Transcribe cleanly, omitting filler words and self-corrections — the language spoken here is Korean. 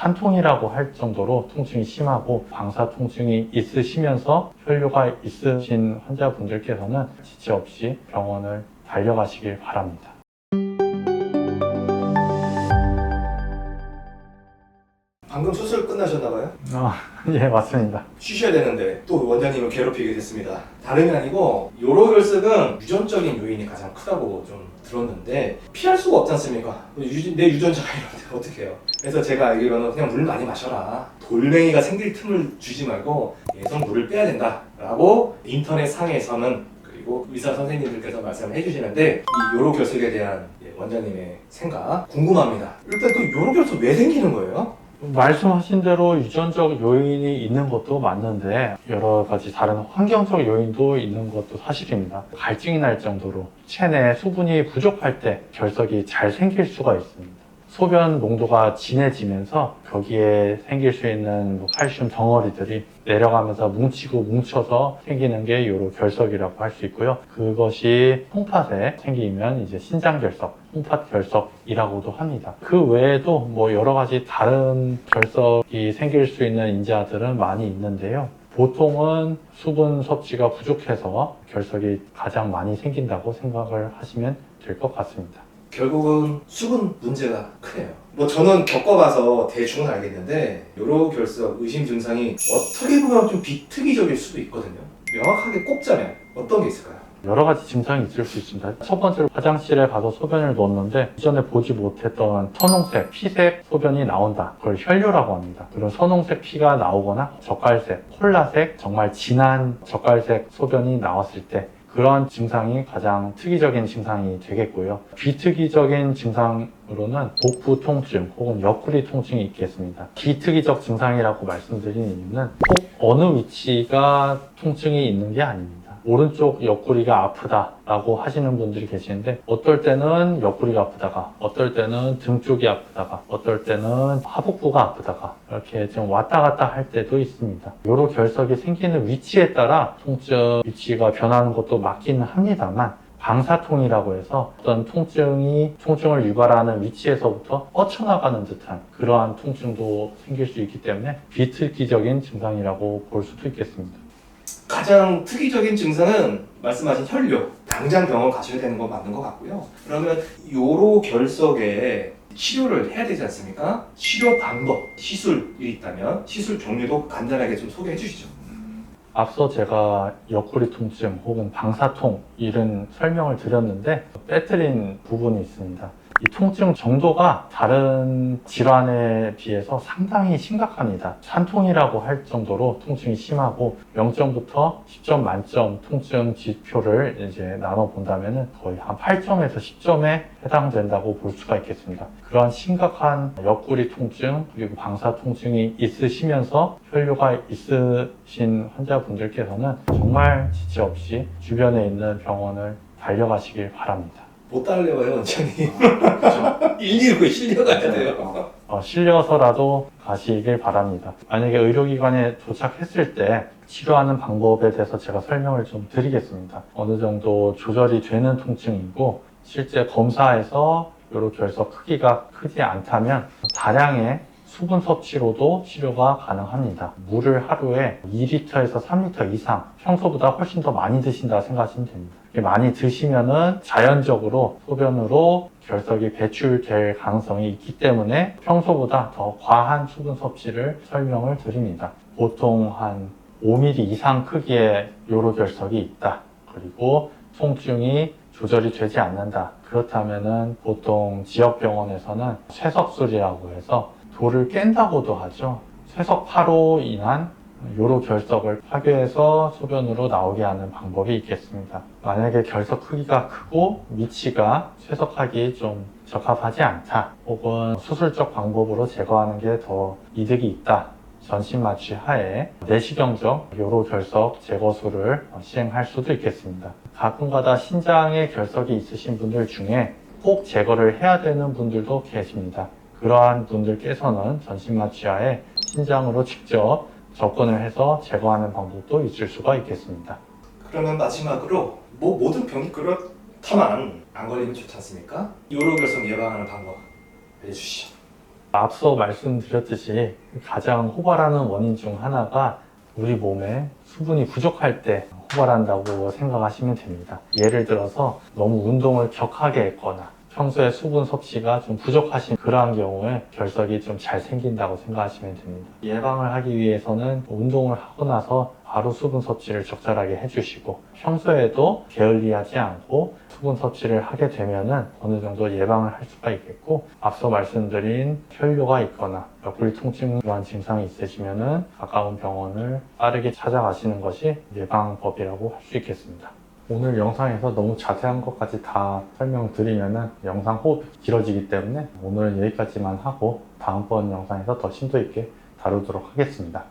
산통이라고 할 정도로 통증이 심하고 방사 통증이 있으시면서 혈뇨가 있으신 환자분들께서는 지체 없이 병원을 달려가시길 바랍니다. 방금 수술 끝나셨나봐요? 예, 맞습니다. 쉬셔야 되는데 또 원장님을 괴롭히게 됐습니다. 다름이 아니고 요로결석은 유전적인 요인이 가장 크다고 좀 들었는데 피할 수가 없지 않습니까? 내 유전자가 이런데 어떻게 해요? 그래서 제가 알기로는 그냥 물 많이 마셔라. 돌멩이가 생길 틈을 주지 말고 계속 물을 빼야 된다 라고 인터넷 상에서는 그리고 의사 선생님들께서 말씀을 해주시는데 이 요로결석에 대한 원장님의 생각 궁금합니다. 일단 그 요로결석 왜 생기는 거예요? 말씀하신 대로 유전적 요인이 있는 것도 맞는데 여러 가지 다른 환경적 요인도 있는 것도 사실입니다. 갈증이 날 정도로 체내 수분이 부족할 때 결석이 잘 생길 수가 있습니다. 소변 농도가 진해지면서 거기에 생길 수 있는 칼슘 덩어리들이 내려가면서 뭉치고 뭉쳐서 생기는 게 요로 결석이라고 할 수 있고요. 그것이 송팥에 생기면 이제 신장결석, 송팥결석이라고도 합니다. 그 외에도 뭐 여러 가지 다른 결석이 생길 수 있는 인자들은 많이 있는데요. 보통은 수분 섭취가 부족해서 결석이 가장 많이 생긴다고 생각을 하시면 될 것 같습니다. 결국은 수분 문제가 크네요. 뭐 저는 겪어봐서 대충은 알겠는데 요로결석 의심 증상이 어떻게 보면 좀 비특이적일 수도 있거든요. 명확하게 꼽자면 어떤 게 있을까요? 여러 가지 증상이 있을 수 있습니다. 첫 번째로 화장실에 가서 소변을 놓았는데 이전에 보지 못했던 선홍색, 피색 소변이 나온다. 그걸 혈뇨라고 합니다. 그런 선홍색 피가 나오거나 젓갈색, 콜라색, 정말 진한 젓갈색 소변이 나왔을 때 그런 증상이 가장 특이적인 증상이 되겠고요. 비특이적인 증상으로는 복부 통증 혹은 옆구리 통증이 있겠습니다. 비특이적 증상이라고 말씀드리는 이유는 꼭 어느 위치가 통증이 있는 게 아닙니다. 오른쪽 옆구리가 아프다라고 하시는 분들이 계시는데 어떨 때는 옆구리가 아프다가 어떨 때는 등 쪽이 아프다가 어떨 때는 하복부가 아프다가 이렇게 좀 왔다 갔다 할 때도 있습니다. 요로 결석이 생기는 위치에 따라 통증 위치가 변하는 것도 맞기는 합니다만 방사통이라고 해서 어떤 통증을 유발하는 위치에서부터 뻗쳐나가는 듯한 그러한 통증도 생길 수 있기 때문에 비특이적인 증상이라고 볼 수도 있겠습니다. 가장 특이적인 증상은 말씀하신 혈뇨. 당장 병원 가셔야 되는 건 맞는 것 같고요. 그러면 요로결석에 치료를 해야 되지 않습니까? 치료 방법, 시술이 있다면 시술 종류도 간단하게 좀 소개해 주시죠. 앞서 제가 옆구리 통증 혹은 방사통 이런 설명을 드렸는데 빼뜨린 부분이 있습니다. 이 통증 정도가 다른 질환에 비해서 상당히 심각합니다. 산통이라고 할 정도로 통증이 심하고 0점부터 10점 만점 통증 지표를 이제 나눠본다면 거의 한 8점에서 10점에 해당된다고 볼 수가 있겠습니다. 그러한 심각한 옆구리 통증 그리고 방사 통증이 있으시면서 혈뇨가 있으신 환자분들께서는 정말 지체 없이 주변에 있는 병원을 달려가시길 바랍니다. 못 달려와요, 원장님. 119에 실려가야 돼요. 실려서라도 가시길 바랍니다. 만약에 의료기관에 도착했을 때 치료하는 방법에 대해서 제가 설명을 좀 드리겠습니다. 어느 정도 조절이 되는 통증이고 실제 검사에서 요로결석 크기가 크지 않다면 다량의 수분 섭취로도 치료가 가능합니다. 물을 하루에 2리터에서 3리터 이상 평소보다 훨씬 더 많이 드신다 생각하시면 됩니다. 많이 드시면은 자연적으로 소변으로 결석이 배출될 가능성이 있기 때문에 평소보다 더 과한 수분 섭취를 설명을 드립니다. 보통 한 5mm 이상 크기의 요로결석이 있다. 그리고 통증이 조절이 되지 않는다. 그렇다면은 보통 지역병원에서는 쇠석술이라고 해서 돌을 깬다고도 하죠. 쇠석파로 인한 요로결석을 파괴해서 소변으로 나오게 하는 방법이 있겠습니다. 만약에 결석 크기가 크고 위치가 쇠석하기 좀 적합하지 않다 혹은 수술적 방법으로 제거하는 게 더 이득이 있다 전신 마취 하에 내시경적 요로결석 제거술을 시행할 수도 있겠습니다. 가끔가다 신장에 결석이 있으신 분들 중에 꼭 제거를 해야 되는 분들도 계십니다. 그러한 분들께서는 전신 마취하에 신장으로 직접 접근을 해서 제거하는 방법도 있을 수가 있겠습니다. 그러면 마지막으로 모든 병이 그렇다만 안 걸리면 좋지 않습니까? 요로결석 예방하는 방법 알려주시죠. 앞서 말씀드렸듯이 가장 호발하는 원인 중 하나가 우리 몸에 수분이 부족할 때 호발한다고 생각하시면 됩니다. 예를 들어서 너무 운동을 격하게 했거나 평소에 수분 섭취가 좀 부족하신 그러한 경우에 결석이 좀 잘 생긴다고 생각하시면 됩니다. 예방을 하기 위해서는 운동을 하고 나서 바로 수분 섭취를 적절하게 해주시고 평소에도 게을리하지 않고 수분 섭취를 하게 되면은 어느 정도 예방을 할 수가 있겠고, 앞서 말씀드린 혈뇨가 있거나 옆구리 통증 이런 증상이 있으시면은 가까운 병원을 빠르게 찾아가시는 것이 예방법이라고 할 수 있겠습니다. 오늘 영상에서 너무 자세한 것까지 다 설명드리면은 영상 호흡이 길어지기 때문에 오늘은 여기까지만 하고 다음번 영상에서 더 심도 있게 다루도록 하겠습니다.